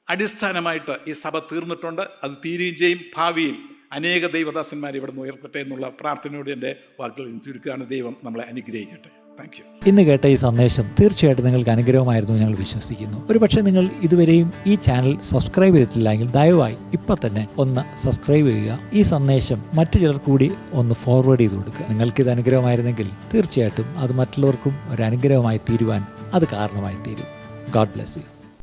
അടിസ്ഥാനമായിട്ട് ഈ സഭ തീർന്നിട്ടുണ്ട്. അത് തീരുകയും ചെയ്യും. ഭാവിയിൽ അനേക ദൈവദാസന്മാർ ഇവിടെ നിന്ന് ഉയർത്തട്ടെ എന്നുള്ള പ്രാർത്ഥനയോട് എൻ്റെ വാക്കുകൾ ചുരുക്കുകയാണ്. ദൈവം നമ്മളെ അനുഗ്രഹിക്കട്ടെ. Thank you. ഇന്ന് കേട്ട ഈ സന്ദേശം തീർച്ചയായിട്ടും നിങ്ങൾക്ക് അനുഗ്രഹമായിരുന്നു ഞങ്ങൾ വിശ്വസിക്കുന്നു. ഒരുപക്ഷെ നിങ്ങൾ ഇതുവരെയും ഈ ചാനൽ സബ്സ്ക്രൈബ് ചെയ്തിട്ടില്ലെങ്കിൽ ദയവായി ഇപ്പം തന്നെ ഒന്ന് സബ്സ്ക്രൈബ് ചെയ്യുക. ഈ സന്ദേശം മറ്റു ചിലർ കൂടി ഒന്ന് ഫോർവേഡ് ചെയ്ത് കൊടുക്കുക. നിങ്ങൾക്കിത് അനുഗ്രഹമായിരുന്നെങ്കിൽ തീർച്ചയായിട്ടും അത് മറ്റുള്ളവർക്കും ഒരു അനുഗ്രഹമായി തീരുവാൻ അത് കാരണമായി തീരും. God bless you.